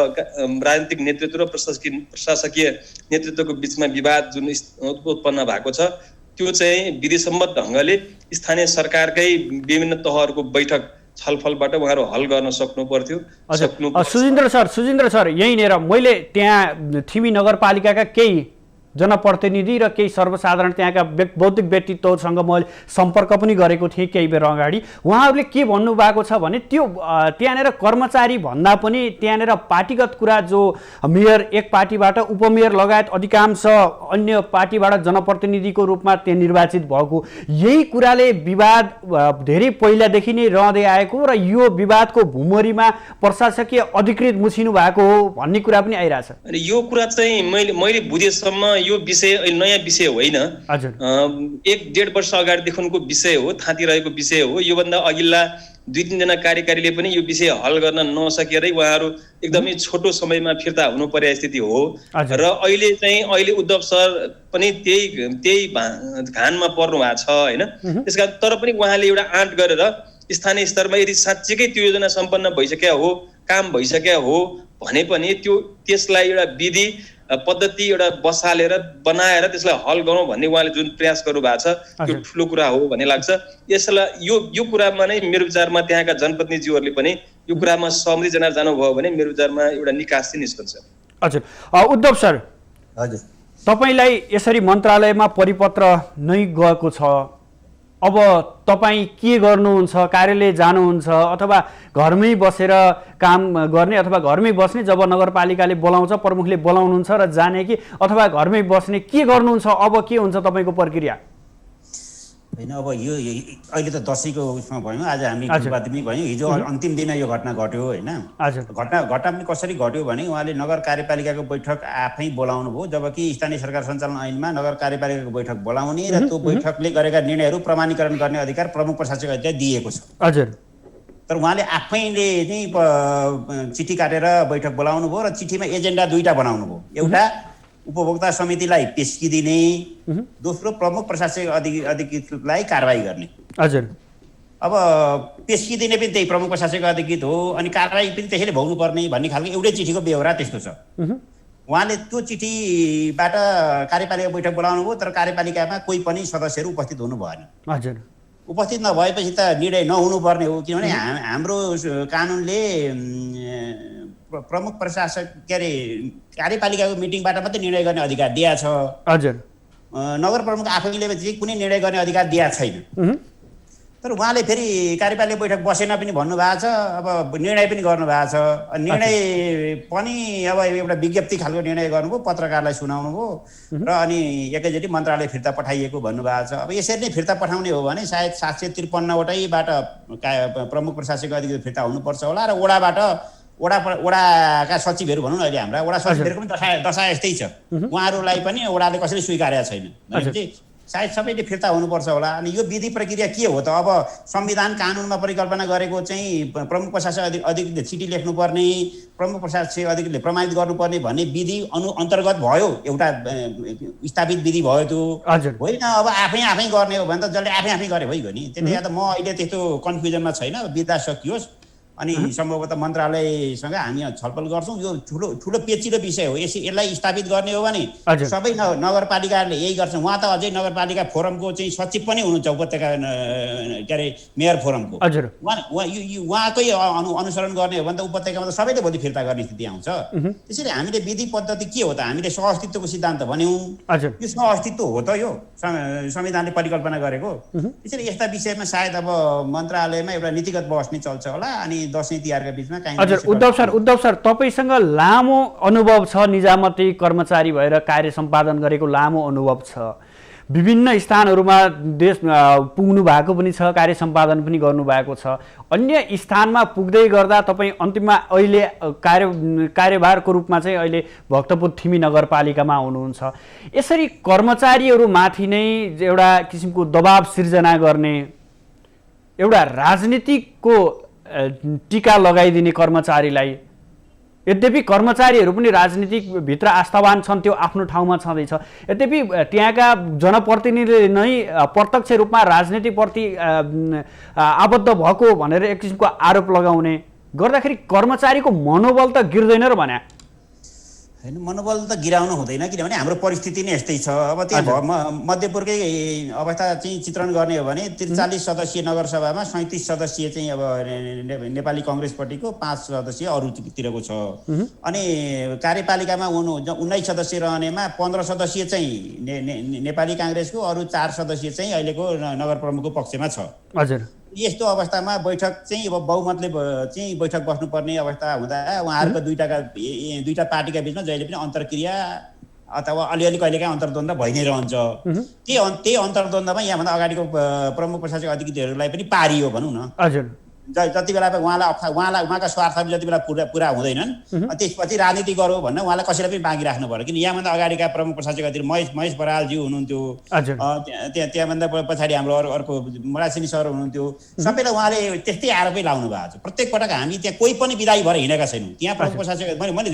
राजनीतिक नेतृत्व र प्रशासकीय नेतृत्वको बिचमा विवाद जुन उत्पन्न भएको छ, त्यो चाहिँ विधिसम्मत ढङ्गले स्थानीय सरकारकै विभिन्न तहहरूको बैठक छलफलबाट उहाँहरू हल गर्न सक्नु पर्थ्यो। सुजिन्द्र सर यहीँनिर मैले त्यहाँ थिमी नगरपालिकाका केही जनप्रतिनिधि र केही सर्वसाधारण त्यहाँका बौद्धिक व्यक्तित्वसँग मैले सम्पर्क पनि गरेको थिएँ केही बेर अगाडि। उहाँहरूले के भन्नुभएको छ भने त्यो त्यहाँनिर कर्मचारी भन्दा पनि त्यहाँनिर पार्टीगत कुरा, जो मेयर एक पार्टीबाट, उपमेयर लगायत अधिकांश अन्य पार्टीबाट जनप्रतिनिधिको रूपमा त्यहाँ निर्वाचित भएको, यही कुराले विवाद धेरै पहिलादेखि नै रहँदै आएको र यो विवादको भुमरीमा प्रशासकीय अधिकृत मुछिनु भएको हो भन्ने कुरा पनि आइरहेछ। यो कुरा चाहिँ मैले बुझेसम्म यो विषय नयाँ विषय होइन। 1-1.5 वर्ष अगाडिदेखिको विषय हो, थाँती रहेको विषय हो। योभन्दा अघिल्ला 2-3 जना कार्यकारीले पनि यो विषय हल गर्न नसकेरै उहाँहरू एकदमै छोटो समयमा फिर्ता हुनु परेको स्थिति हो। र अहिले उद्धव सर पनि त्यही घानमा पर्नु भएको छ होइन। त्यसकारण तर पनि उहाँले एउटा आँट गरेर स्थानीय स्तरमा यदि साँच्चीकै त्यो योजना सम्पन्न भइसकेका हो, काम भइसकेका हो भने पनि त्यसलाई एउटा विधि पद्धति एउटा बसालेर बनाएर त्यसलाई हल गरौँ भन्ने उहाँले जुन प्रयास गर्नु भएको छ, त्यो ठुलो कुरा हो भन्ने लाग्छ। यसलाई यो कुरामा नै मेरो विचारमा त्यहाँका जनप्रतिनिधिहरूले पनि यो कुरामा सहमति जनाएर जानुभयो भने मेरो विचारमा एउटा निकास चाहिँ निस्कन्छ। हजुर उद्धव सर, हजुर तपाईलाई यसरी मन्त्रालयमा परिपत्र नै गएको छ, अब तपाईँ के गर्नुहुन्छ? कार्यालय जानुहुन्छ अथवा घरमै बसेर काम गर्ने अथवा घरमै बस्ने, जब नगरपालिकाले बोलाउँछ प्रमुखले बोलाउनुहुन्छ र जाने कि अथवा घरमै बस्ने, के गर्नुहुन्छ? अब के हुन्छ तपाईँको प्रक्रिया? होइन, अब यो अहिले त दसैँको उसमा भयौँ, आज हामी बात पनि भयौँ। हिजो अन्तिम दिन यो घटना घट्यो होइन। घटना पनि कसरी घट्यो भने उहाँले नगर कार्यपालिकाको बैठक आफै बोलाउनु भयो, जबकि स्थानीय सरकार सञ्चालन ऐनमा नगर कार्यपालिकाको बैठक बोलाउने र त्यो बैठकले गरेका निर्णयहरू प्रमाणीकरण गर्ने अधिकार प्रमुख प्रशासक अधिकारीलाई दिएको छ। हजुर। तर उहाँले आफैले नै चिठी काटेर बैठक बोलाउनु भयो र चिठीमा एजेन्डा 2टा बनाउनु भयो। एउटा उपभोक्ता समितिलाई पेस्की दिने, दोस्रो प्रमुख प्रशासक अधिकृतलाई कारवाही गर्ने। हजुर। अब पेस्की दिने पनि त्यही प्रमुख प्रशासक अधिकृत हो, अनि कारवाही पनि त्यसैले भोग्नु पर्ने भन्ने खालको एउटै चिठीको बेहोरा त्यस्तो छ। उहाँले त्यो चिठीबाट कार्यपालिका बैठक बोलाउनु भयो, तर कार्यपालिकामा कोही पनि सदस्यहरू उपस्थित हुनु भएन। हजुर। उपस्थित नभएपछि त निर्णय नहुनु पर्ने हो, किनभने हाम्रो कानुनले प्रमुख प्रशासक के अरे कार्यपालिकाको मिटिङबाट मात्रै निर्णय गर्ने अधिकार दिएको छ। हजुर। नगर प्रमुख आफैले चाहिँ कुनै निर्णय गर्ने अधिकार दिएको छैन। तर उहाँले फेरि कार्यपालिका बैठक बसेन पनि भन्नुभएको छ, अब निर्णय पनि गर्नुभएको छ। निर्णय पनि अब एउटा विज्ञप्ति खालको निर्णय गर्नुभयो, पत्रकारलाई सुनाउनु भयो र अनि एकैचोटि मन्त्रालय फिर्ता पठाइएको भन्नुभएको छ। अब यसरी नै फिर्ता पठाउने हो भने सायद 753वटैबाट प्रमुख प्रशासक अधिकारी फिर्ता हुनुपर्छ होला र वडाका सचिवहरू भनौँ न, अहिले हाम्रा वडा सचिवहरूको पनि दशा यस्तै छ। उहाँहरूलाई पनि वडाले कसैले स्वीकारेको छैन भनेपछि सायद सबैले फिर्ता हुनुपर्छ होला। अनि यो विधि प्रक्रिया के हो त? अब संविधान कानुनमा परिकल्पना गरेको चाहिँ प्रमुख प्रशासक अधिकारीले चिठी लेख्नुपर्ने, प्रमुख प्रशासक अधिकारीले प्रमाणित गर्नुपर्ने भन्ने विधि अन्तर्गत भयो, एउटा स्थापित विधि भयो त्यो होइन। अब आफै गर्ने हो भने त जसले आफै गरे भइगयो नि। त्यसले गर्दा म अहिले त्यस्तो कन्फ्युजनमा छैन। विधा सकियोस् अनि सम्भवतः मन्त्रालयसँग हामी छलफल गर्छौँ। यो ठुलो पेचिलो विषय हो। यसलाई स्थापित गर्ने हो भने सबै नगरपालिकाहरूले यही गर्छन्। उहाँ त अझै नगरपालिका फोरमको चाहिँ सचिव पनि हुनुहुन्छ, उपत्यका के अरे मेयर फोरमको। उहाँकै अनुसरण गर्ने हो भने त उपत्यकामा त सबैले भोलि फिर्ता गर्ने स्थिति आउँछ। त्यसैले हामीले विधि पद्धति के हो त? हामीले सहअस्तित्वको सिद्धान्त भन्यौँ। यो सहअस्तित्व हो त यो संविधानले परिकल्पना गरेको। त्यसैले यस्ता विषयमा सायद अब मन्त्रालयमा एउटा नीतिगत बहस नै चल्छ होला। अनि दशैं तिहारका बीचमा हजुर। उद्धव सर तपाईँसँग लामो अनुभव छ, निजामती कर्मचारी भएर कार्य सम्पादन गरेको लामो अनुभव छ, विभिन्न स्थानहरूमा देश पुग्नु भएको पनि छ, कार्य सम्पादन पनि गर्नुभएको छ। अन्य स्थानमा पुग्दै गर्दा तपाईँ अन्तिममा अहिले कार्यभारको रूपमा चाहिँ अहिले भक्तपुर थिमी नगरपालिकामा हुनुहुन्छ। यसरी कर्मचारीहरूमाथि नै एउटा किसिमको दबाब सिर्जना गर्ने, एउटा राजनीतिकको टीका लगाइदिने कर्मचारीलाई, यद्यपि कर्मचारीहरू पनि राजनीतिभित्र आस्थावान छन्, त्यो आफ्नो ठाउँमा छँदैछ। यद्यपि त्यहाँका जनप्रतिनिधिले नै प्रत्यक्ष रूपमा राजनीतिप्रति आबद्ध भएको भनेर एक किसिमको आरोप लगाउने गर्दाखेरि कर्मचारीको मनोबल त गिर्दैन र भने होइन? मनोबल त गिराउनु हुँदैन, किनभने हाम्रो परिस्थिति नै यस्तै छ। अब त्यहाँ मध्यपुरकै अवस्था चाहिँ चित्रण गर्ने हो भने 43 सदस्यीय नगरसभामा 37 सदस्यीय चाहिँ अब नेपाली कङ्ग्रेसपट्टिको, 5 सदस्यीय अरूतिरको छ। अनि कार्यपालिकामा 19 सदस्य रहनेमा 15 सदस्यीय चाहिँ नेपाली काङ्ग्रेसको, अरू 4 सदस्यीय चाहिँ अहिलेको नगर प्रमुखको पक्षमा छ। हजुर। यस्तो अवस्थामा बैठक चाहिँ अब बहुमतले चाहिँ बैठक बस्नुपर्ने अवस्था हुँदा उहाँहरूको दुईटा पार्टीका बिचमा जहिले पनि अन्तर्क्रिया अथवा अलिअलि कहिलेकाहीँ अन्तर्द्वन्द भइ नै रहन्छ। त्यही अन्तर्द्वन्दमा यहाँभन्दा अगाडिको प्रमुख प्रशासक अधिकारीहरूलाई पनि पारियो भनौँ न। हजुर। जति बेला उहाँका स्वार्थहरू जति बेला पुरा हुँदैनन्, त्यसपछि राजनीति गरौँ भन्न उहाँलाई कसैलाई पनि बाँकी राख्नु पर्यो। किन यहाँभन्दा अगाडिका प्रमुख प्रशासक अधिकारी महेश बरालज्यू हुनुहुन्थ्यो, त्यहाँभन्दा पछाडि हाम्रो अर्को मरासिनी सर हुनुहुन्थ्यो। सबैलाई उहाँले त्यस्तै आरोपै लाउनु भएको छ। प्रत्येक पटक हामी त्यहाँ कोही पनि विदायी भएर हिँडेका छैनौँ। त्यहाँ प्रमुख प्रशासक मैले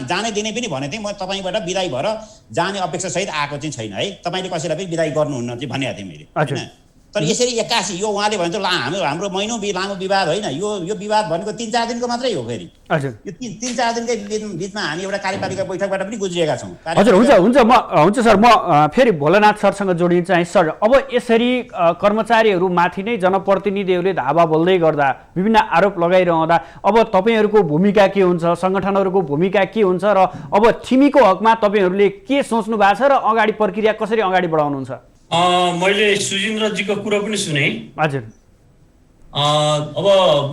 जाने दिने पनि भनेको थिएँ, म तपाईँबाट विदायी भएर जाने अपेक्षासहित आएको चाहिँ छैन है, तपाईँले कसैलाई पनि विदायी गर्नुहुन्न चाहिँ भनेको थिएँ मैले, होइन? तर यसरी एक्कासी यो उहाँले भन्छ हाम्रो महिनौँ लामो विवाद होइन, यो विवाद भनेको 3-4 दिनको मात्रै हो। फेरि यो 3-4 दिनकै बिचमा हामी एउटा कार्यपालिका बैठकबाट पनि गुज्रिएका छौँ। हजुर। हुन्छ सर, म फेरि भोलानाथ सरसँग जोडिन चाहे। सर, अब यसरी कर्मचारीहरूमाथि नै जनप्रतिनिधिहरूले धावा बोल्दै गर्दा, विभिन्न आरोप लगाइरहँदा अब तपाईँहरूको भूमिका के हुन्छ, सङ्गठनहरूको भूमिका के हुन्छ र अब थिमीको हकमा तपाईँहरूले के सोच्नु भएको छ र अगाडि प्रक्रिया कसरी अगाडि बढाउनुहुन्छ? मैले सुजिन्द्रजीको कुरा पनि सुने। हजुर। अब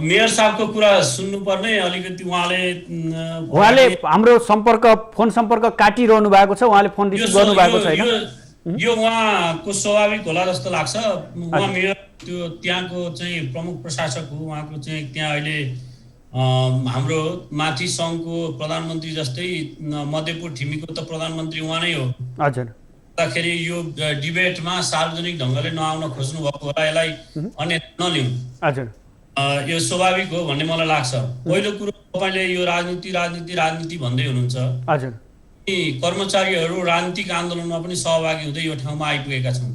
मेयर साहबको कुरा सुन्नुपर्ने, अलिकति उहाँले हाम्रो फोन सम्पर्क काटिरहनु भएको छ, उहाँले फोन रिसिभ गर्नु भएको छैन। यो उहाँको स्वाभाविक होला जस्तो लाग्छ। उहाँ मेयर त्यो त्यहाँको चाहिँ प्रमुख प्रशासक हो। उहाँको चाहिँ त्यहाँ अहिले हाम्रो माथि सङ्घको प्रधानमन्त्री जस्तै मध्यपुर ठिमीको त प्रधानमन्त्री उहाँ नै हो। हजुर। खेरि यो डिबेटमा सार्वजनिक ढङ्गले नआउन खोज्नु भएको होला, यसलाई अन्यथा नलिउँ। हजुर। यो स्वाभाविक हो भन्ने मलाई लाग्छ। पहिलो कुरो, तपाईँले यो राजनीति भन्दै हुनुहुन्छ। हजुर। कर्मचारीहरू राजनीतिक आन्दोलनमा पनि सहभागी हुँदै यो ठाउँमा आइपुगेका छौँ।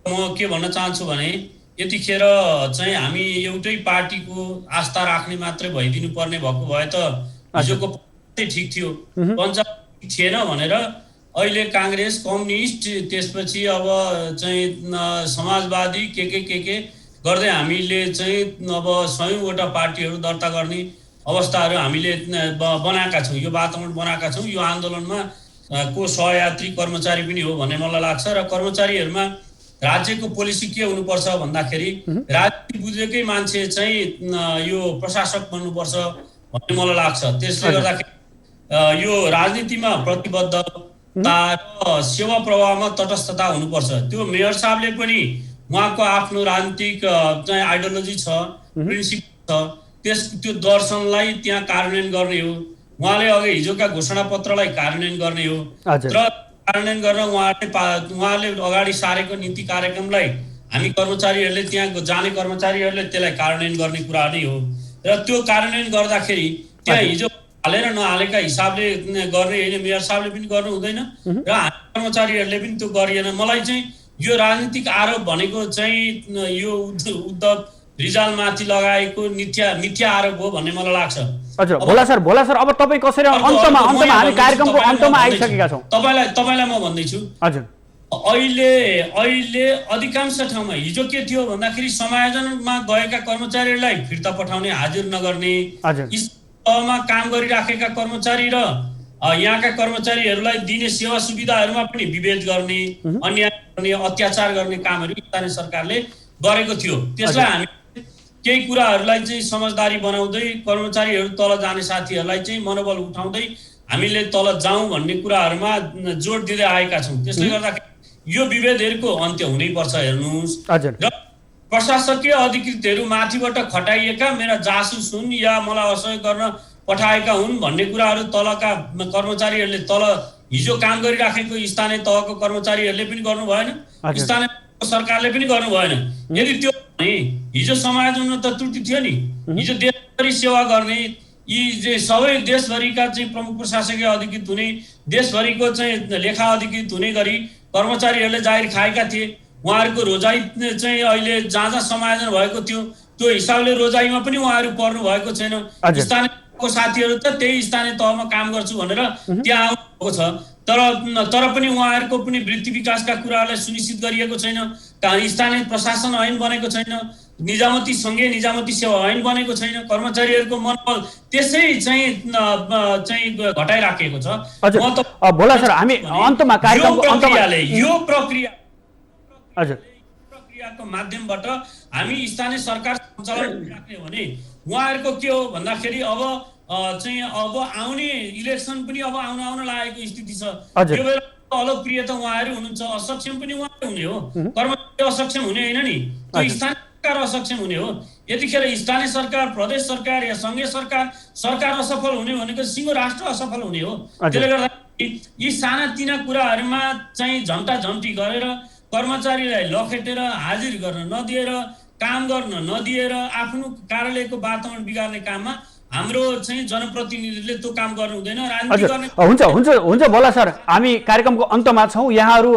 म के भन्न चाहन्छु भने यतिखेर चाहिँ हामी एउटै पार्टीको आस्था राख्ने मात्रै भइदिनु पर्ने भएको भए त हिजोको ठिक थियो, पञ्चायत थिएन भनेर अहिले काङ्ग्रेस, कम्युनिस्ट, त्यसपछि अब चाहिँ समाजवादी के गर्दै हामीले चाहिँ अब 100वटा पार्टीहरू दर्ता गर्ने अवस्थाहरू हामीले बनाएका छौँ, यो वातावरण बनाएका छौँ। यो आन्दोलनमा को सहयात्री कर्मचारी पनि हो भन्ने मलाई लाग्छ र कर्मचारीहरूमा राज्यको पोलिसी के हुनुपर्छ भन्दाखेरि राजनीति बुझेकै मान्छे चाहिँ यो प्रशासक बन्नुपर्छ भन्ने मलाई लाग्छ। त्यसले गर्दाखेरि यो राजनीतिमा प्रतिबद्धता र सेवा प्रवाहमा तटस्थता हुनुपर्छ। त्यो मेयर साहबले पनि उहाँको आफ्नो राजनीतिक चाहिँ आइडियोलोजी छ, प्रिन्सिपल छ, त्यो दर्शनलाई त्यहाँ कार्यान्वयन गर्ने हो। उहाँले अघि हिजोका घोषणा पत्रलाई कार्यान्वयन गर्ने हो र कार्यान्वयन गर्न उहाँले अगाडि सारेको नीति कार्यक्रमलाई हामी कर्मचारीहरूले त्यहाँ जाने कर्मचारीहरूले त्यसलाई कार्यान्वयन गर्ने कुरा नै हो। र त्यो कार्यान्वयन गर्दाखेरि त्यहाँ हिजो हालेर नहालेका हिसाबले गर्ने होइन, मेयर साहबले पनि गर्नु हुँदैन र हामी कर्मचारीहरूले पनि त्यो गरिएन। मलाई चाहिँ यो राजनीतिक आरोप भनेको चाहिँ यो उद्धव रिजालमाथि लगाएको मिथ्या आरोप हो भन्ने मलाई लाग्छ। हजुर भोला सर अब तपाईँ कसरी अन्तमा हामी कार्यक्रमको अन्तमा आइसकेका छौँ। तपाईँलाई म भन्दैछु हजुर अहिले अधिकांश ठाउँमा हिजो के थियो भन्दाखेरि समायोजनमा गएका कर्मचारीहरूलाई फिर्ता पठाउने, हाजिर नगर्ने, तहमा काम गरिराखेका कर्मचारी र यहाँका कर्मचारीहरूलाई दिने सेवा सुविधाहरूमा पनि विभेद गर्ने, अन्याय गर्ने, अत्याचार गर्ने कामहरू स्थानीय सरकारले गरेको थियो। त्यसलाई हामी केही कुराहरूलाई चाहिँ समझदारी बनाउँदै कर्मचारीहरू तल जाने साथीहरूलाई चाहिँ मनोबल उठाउँदै हामीले तल जाउँ भन्ने कुराहरूमा जोड दिँदै आएका छौँ। त्यसले गर्दाखेरि यो विभेदहरूको अन्त्य हुनैपर्छ। हेर्नुहोस्, र प्रशासकीय अधिकृतहरू माथिबाट खटाइएका मेरा जासुस हुन् या मलाई असहयोग गर्न पठाएका हुन् भन्ने कुराहरू तलका कर्मचारीहरूले तल हिजो काम गरिराखेको स्थानीय तहको कर्मचारीहरूले पनि गर्नु भएन, स्थानीय सरकारले पनि गर्नु भएन। यदि त्यो हिजो समायोजनमा त त्रुटि थियो नि। हिजो देशभरि सेवा गर्ने यी सबै देशभरिका चाहिँ प्रमुख प्रशासकीय अधिकृत हुने, देशभरिको चाहिँ लेखा अधिकृत हुने गरी कर्मचारीहरूले जागिर खाएका थिए। उहाँहरूको रोजाइ चाहिँ अहिले जहाँ जहाँ समायोजन भएको थियो त्यो हिसाबले रोजाइमा पनि उहाँहरू पर्नु भएको छैन। स्थानीयको साथीहरू त त्यही स्थानीय तहमा काम गर्छु भनेर त्यहाँ आउनुभएको छ, तर पनि उहाँहरूको पनि वृत्ति विकासका कुराहरूलाई सुनिश्चित गरिएको छैन। स्थानीय प्रशासन ऐन बनेको छैन, निजामती सङ्घीय निजामती सेवा ऐन बनेको छैन। कर्मचारीहरूको मनोबल त्यसै चाहिँ घटाइराखेको छ। भोला सर हामी अन्तमा यो प्रक्रियाको माध्यमबाट हामी स्थानीय सरकार सञ्चालन राख्ने भने उहाँहरूको के हो भन्दाखेरि अब आउने इलेक्सन पनि अब आउन लागेको स्थिति छ। त्यो बेला अलोकप्रिय त उहाँहरू हुनुहुन्छ, असक्षम पनि उहाँहरू हुने हो। कर्मचारी असक्षम हुने होइन नि, त्यो स्थानीय सरकार असक्षम हुने हो। यतिखेर स्थानीय सरकार, प्रदेश सरकार या सङ्घीय सरकार असफल हुने भनेको सिङ्गो राष्ट्र असफल हुने हो। त्यसले गर्दा यी सानातिना कुराहरूमा चाहिँ झम्टाझम्टी गरेर कर्मचारीलाई लखेटेर हाजिर गर्न नदिएर, काम गर्न नदिएर आफ्नो कार्यालयको वातावरण बिगार्ने काममा हाम्रो चाहिँ जनप्रतिनिधिले त्यो काम गर्नु हुँदैन। हुन्छ भोला सर हामी कार्यक्रमको अन्तमा छौँ। यहाँहरू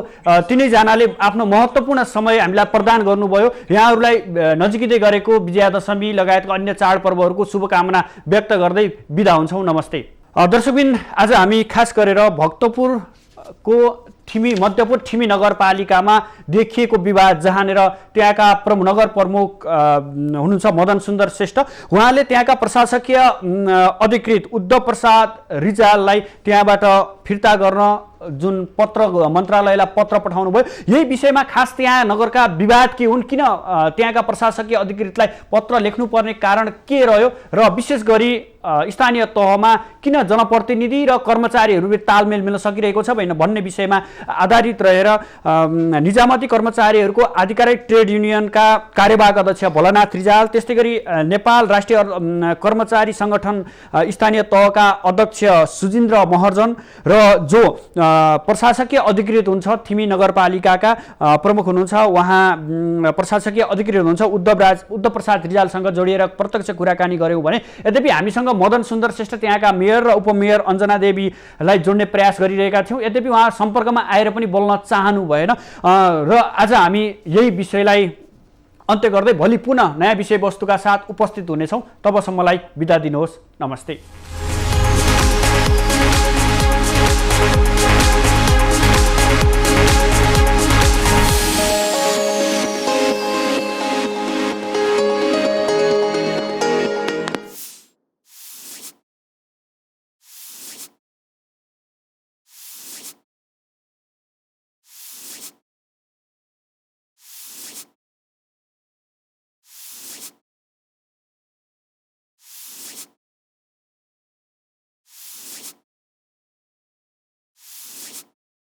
तिनैजनाले आफ्नो महत्त्वपूर्ण समय हामीलाई प्रदान गर्नुभयो। यहाँहरूलाई नजिकै गरेको विजयादशमी लगायतको अन्य चाडपर्वहरूको शुभकामना व्यक्त गर्दै बिदा हुन्छौँ। नमस्ते दर्शकबिन, आज हामी खास गरेर भक्तपुरको मध्यपुर ठिमी नगरपालिकामा देखिएको विवाद जहाँनिर त्यहाँका नगर प्रमुख हुनुहुन्छ मदन सुन्दर श्रेष्ठ, उहाँले त्यहाँका प्रशासकीय अधिकृत उद्धव प्रसाद रिजाललाई त्यहाँबाट फिर्ता गर्न जुन मन्त्रालयलाई पत्र पठाउनु भयो, यही विषयमा खास त्यहाँ नगरका विवाद के हुन्, किन त्यहाँका प्रशासकीय अधिकृतलाई पत्र लेख्नुपर्ने कारण के रह्यो र विशेष गरी स्थानीय तहमा किन जनप्रतिनिधि र कर्मचारीहरूले तालमेल मिल्न सकिरहेको छ भन्ने विषयमा आधारित रहेर निजामती कर्मचारीहरूको आधिकारिक ट्रेड युनियनका कार्यवाहक अध्यक्ष भोलानाथ रिजाल, त्यस्तै गरी नेपाल राष्ट्रिय कर्मचारी सङ्गठन स्थानीय तहका अध्यक्ष सुजिन्द्र महर्जन र जो प्रशासकीय अधिकृत हुन्छ थिमी नगरपालिकाका प्रमुख हुनुहुन्छ, उहाँ प्रशासकीय अधिकृत हुनुहुन्छ उद्धव प्रसाद रिजालसँग जोडिएर प्रत्यक्ष कुराकानी गऱ्यौँ भने, यद्यपि हामीसँग मदन सुन्दर श्रेष्ठ त्यहाँका मेयर र उपमेयर अञ्जना देवीलाई जोड्ने प्रयास गरिरहेका थियौँ। यद्यपि उहाँ सम्पर्कमा आएर पनि बोल्न चाहनु भएन र आज हामी यही विषयलाई अन्त्य गर्दै भोलि पुनः नयाँ विषयवस्तुका साथ उपस्थित हुनेछौँ। तबसम्मलाई बिदा दिनुहोस्। नमस्ते।